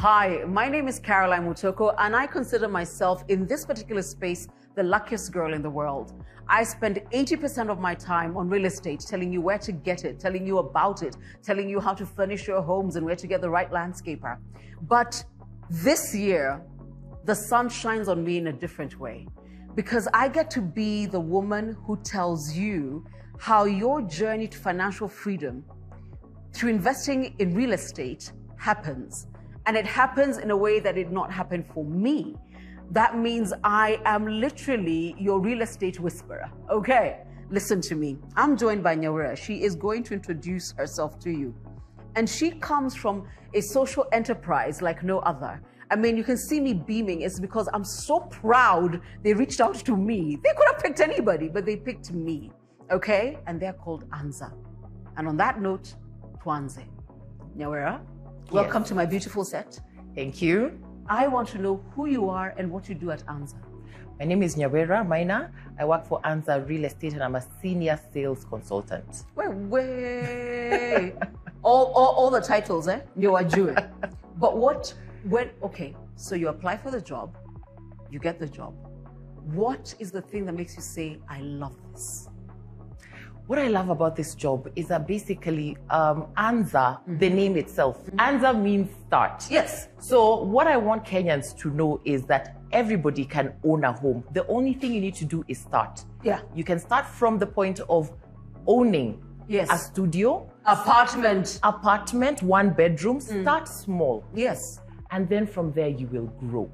Hi, my name is Caroline Mutoko, and I consider myself in this particular space the luckiest girl in the world. I spend 80% of my time on real estate, telling you where to get it, telling you about it, telling you how to furnish your homes and where to get the right landscaper. But this year, the sun shines on me in a different way, because I get to be the woman who tells you how your journey to financial freedom through investing in real estate happens. And it happens in a way that did not happen for me. That means I am literally your real estate whisperer. Okay, listen to me. I'm joined by Nyawira. She is going to introduce herself to you. And she comes from a social enterprise like no other. I mean, you can see me beaming. It's because I'm so proud they reached out to me. They could have picked anybody, but they picked me. Okay? And they're called Anzaa. And on that note, Tuanze. Nyawira, welcome to my beautiful set. Thank you. I want to know who you are and what you do at Anzaa. My name is Nyawira Maina. I work for Anzaa Real Estate and I'm a senior sales consultant. Wait. all the titles, you are doing. But okay, so you apply for the job, you get the job. What is the thing that makes you say, I love this? What I love about this job is that basically Anzaa, the name itself, Anzaa means start. Yes. So what I want Kenyans to know is that everybody can own a home. The only thing you need to do is start. Yeah. You can start from the point of owning a studio, apartment, 1 bedroom. Start small. Yes. And then from there you will grow.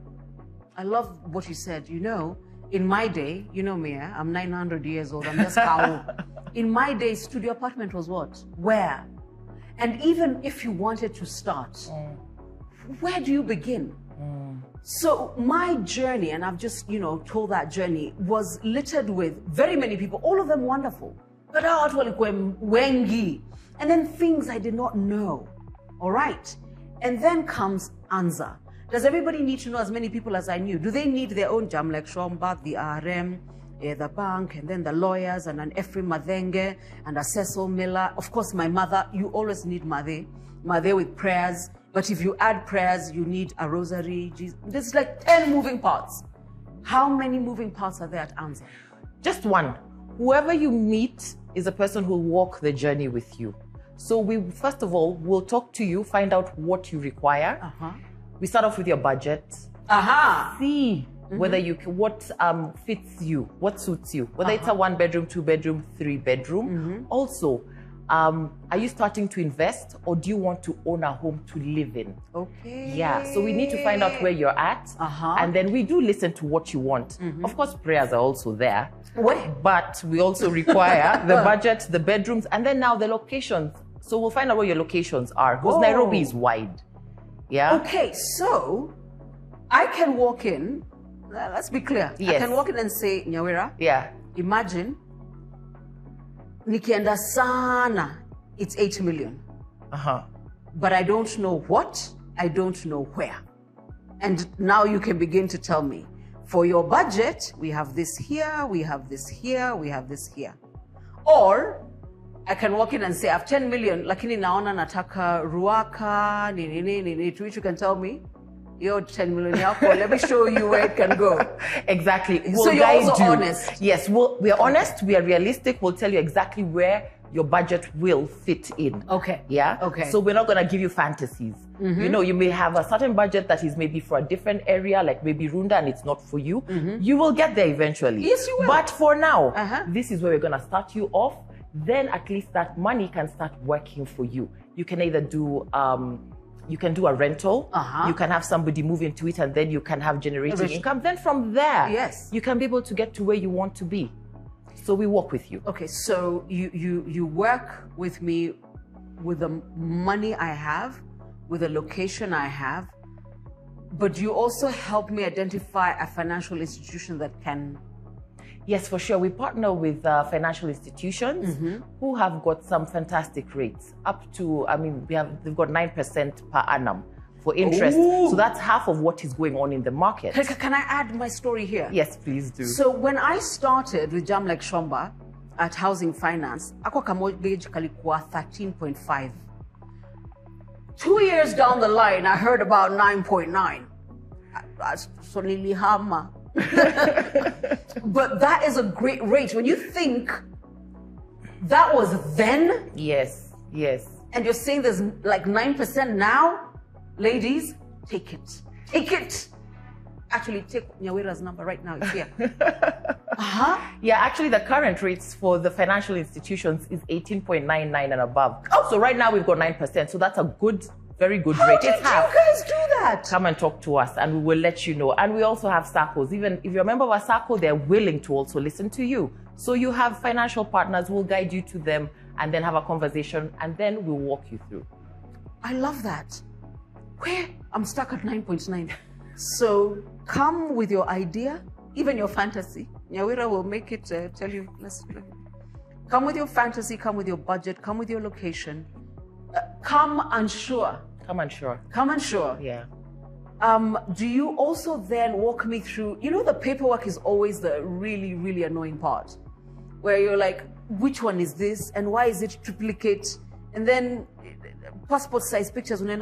I love what you said. You know, in my day, you know me, I'm 900 years old, I'm just cow. In my day, studio apartment was what? Where? And even if you wanted to start, where do you begin? So my journey, and I've just, told that journey, was littered with very many people, all of them wonderful. But wengi, and then things I did not know. All right. And then comes Anzaa. Does everybody need to know as many people as I knew? Do they need their own Jamlek Shomba, the RM, the bank, and then the lawyers, and an Ephraim Madenge, and a Cecil Miller? Of course, my mother, you always need Mother with prayers. But if you add prayers, you need a rosary. There's like 10 moving parts. How many moving parts are there at Anzaa? Just one. Whoever you meet is a person who will walk the journey with you. So we, first of all, will talk to you, find out what you require. We start off with your budget. See whether what fits you, what suits you. Whether it's a 1 bedroom, 2 bedroom, 3 bedroom. Also, are you starting to invest or do you want to own a home to live in? Okay. Yeah, so we need to find out where you're at. And then we do listen to what you want. Of course, prayers are also there. But we also require the budget, the bedrooms, and then now the locations. So we'll find out where your locations are, because Nairobi is wide. Yeah. Okay, so I can walk in. Let's be clear. Yes. I can walk in and say, Nyawira. Yeah. Imagine, nikienda sana, it's 8 million. But I don't know what, I don't know where. And now you can begin to tell me, for your budget, we have this here, we have this here, we have this here. Or I can walk in and say, I have 10 million, lakini naona nataka ruaka, nini, to which you can tell me, your 10 million yako, let me show you where it can go. Exactly. We'll so you're also honest. Yes, we are honest, we are realistic, we'll tell you exactly where your budget will fit in. Okay. Yeah? Okay. So we're not going to give you fantasies. You may have a certain budget that is maybe for a different area, like maybe Runda, and it's not for you. You will get there eventually. Yes, you will. But for now, this is where we're going to start you off. Then at least that money can start working for you. You can either do you can do a rental, you can have somebody move into it, and then you can have generating income. Then from there, you can be able to get to where you want to be. So we work with you. Okay, so you work with me with the money I have, with the location I have, but you also help me identify a financial institution that can... Yes, for sure. We partner with financial institutions who have got some fantastic rates, up to, they've got 9% per annum for interest. So that's half of what is going on in the market. Can I add my story here? Yes, please do. So when I started with Jamlek Shomba at Housing Finance, ako kamortgage kalikuwa 13.5. 2 years down the line, I heard about 9.9. That's so nearly hammer. But that is a great rate. When you think that was then. Yes, yes. And you're saying there's like 9% now, ladies, take it. Take it. Actually, take Nyawira's number right now. It's here. Yeah, actually, the current rates for the financial institutions is 18.99 and above. Oh, so right now we've got 9%. So that's a good, very good How rate. did you guys do that? Come and talk to us and we will let you know. And we also have SACCOs. Even if you're a member of a SACCO, they're willing to also listen to you. So you have financial partners, we'll guide you to them and then have a conversation and then we'll walk you through. I love that. Where? I'm stuck at 9.9. So come with your idea, even your fantasy. Nyawira will make it tell you. Come with your fantasy, come with your budget, come with your location. Come unsure. Come unsure. Come unsure. Yeah. Do you also then walk me through, you know, the paperwork is always the really, really annoying part where you're like, which one is this and why is it triplicate? And then passport size pictures, you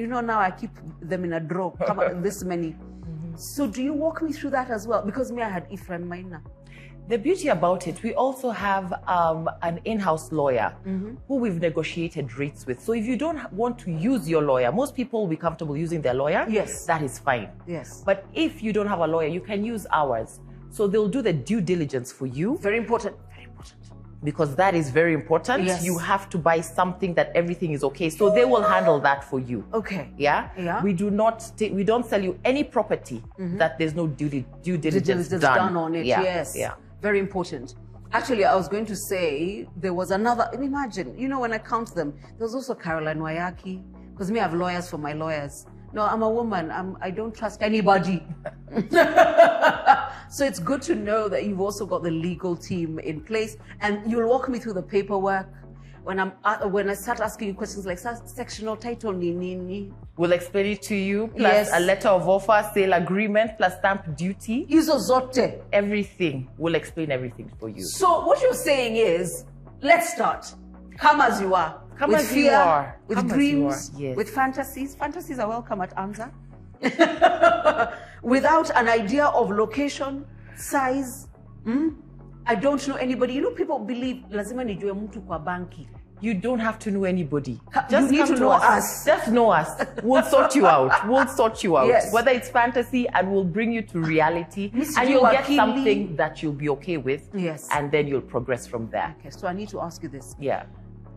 know, now I keep them in a drawer, come out this many. So do you walk me through that as well? Because me, I had Ephraim Maina. The beauty about it, we also have an in-house lawyer who we've negotiated rates with. So if you don't want to use your lawyer, most people will be comfortable using their lawyer. Yes. That is fine. Yes. But if you don't have a lawyer, you can use ours. So they'll do the due diligence for you. Very important. Very important. Because that is very important. Yes. You have to buy something that everything is okay. So they will handle that for you. Okay. Yeah? Yeah. We don't sell you any property that there's no due diligence done on it. Yeah. Yes. Yeah. Very important. Actually, I was going to say there was another, imagine, you know, when I count them, there's also Caroline Wayaki, because me, I have lawyers for my lawyers. No, I'm a woman. I don't trust anybody. So it's good to know that you've also got the legal team in place and you'll walk me through the paperwork. When I start asking you questions like sectional title, ni. We'll explain it to you, plus a letter of offer, sale agreement, plus stamp duty. Izo zote. Everything. We'll explain everything for you. So what you're saying is, let's start. Come as you are. Come with as fear, you are. With Come dreams, as you are. Yes. with fantasies. Fantasies are welcome at Anzaa. Without an idea of location, size. I don't know anybody. You know, people believe lazima nijue mtu kwa banki. You don't have to know anybody. Just need to know us. Just know us. We'll sort you out. We'll sort you out. Yes. Whether it's fantasy, and we'll bring you to reality. And you'll get something that you'll be okay with. Yes. And then you'll progress from there. Okay, so I need to ask you this. Yeah.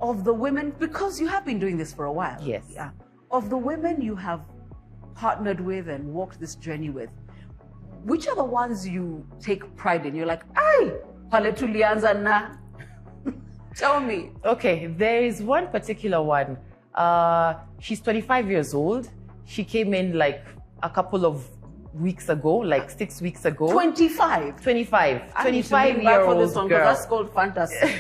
Of the women, because you have been doing this for a while. Yes. Yeah. Of the women you have partnered with and walked this journey with, which are the ones you take pride in? You're like, ay, pale tulianza na. Tell me. Okay, there is one particular one. She's 25 years old. She came in like a couple of weeks ago, like 6 weeks ago. 25? 25. I need to bring back for this one, girl. that's called fantasy.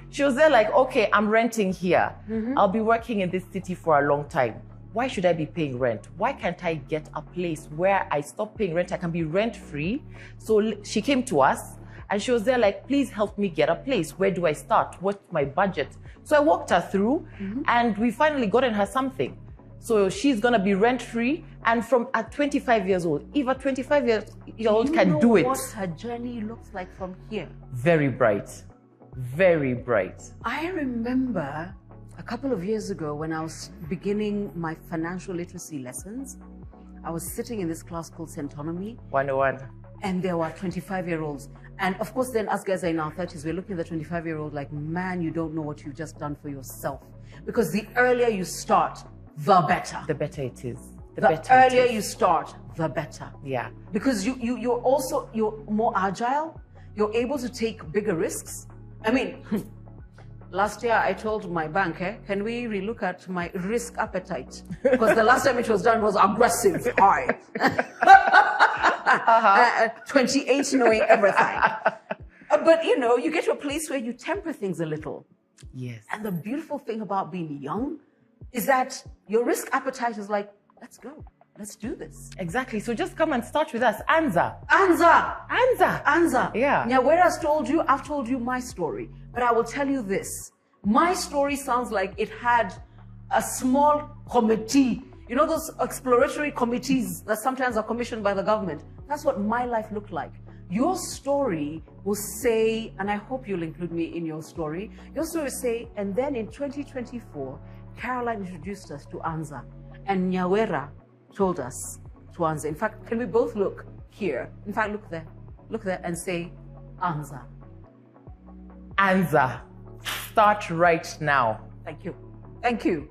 She was there like, okay, I'm renting here. I'll be working in this city for a long time. Why should I be paying rent? Why can't I get a place where I stop paying rent? I can be rent free. So she came to us. And she was there like, please help me get a place. Where do I start? What's my budget? So I walked her through and we finally gotten her something. So she's going to be rent free. And from at 25 years old, if a 25 years old can do it. What her journey looks like from here? Very bright. Very bright. I remember a couple of years ago when I was beginning my financial literacy lessons, I was sitting in this class called Centonomy. 101. And there were 25-year-olds. And of course, then us guys are in our 30s, we're looking at the 25-year-old like, man, you don't know what you've just done for yourself. Because the earlier you start, the better. The better it is. The earlier you start, the better. Yeah. Because you're more agile. You're able to take bigger risks. I mean, last year I told my bank, can we relook at my risk appetite? Because the last time it was done was aggressive, high. 28 knowing everything. But you know, you get to a place where you temper things a little. Yes. And the beautiful thing about being young is that your risk appetite is like, let's go. Let's do this. Exactly. So just come and start with us. Anzaa. Anzaa. Anzaa. Anzaa. Yeah. Nyawira's told you, I've told you my story. But I will tell you this. My story sounds like it had a small committee. You know those exploratory committees that sometimes are commissioned by the government? That's what my life looked like. Your story will say, and I hope you'll include me in your story, your story will say, and then in 2024, Caroline introduced us to Anzaa, and Nyawira told us to Anzaa. In fact, can we both look here? In fact, look there and say, Anzaa. Anzaa, start right now. Thank you. Thank you.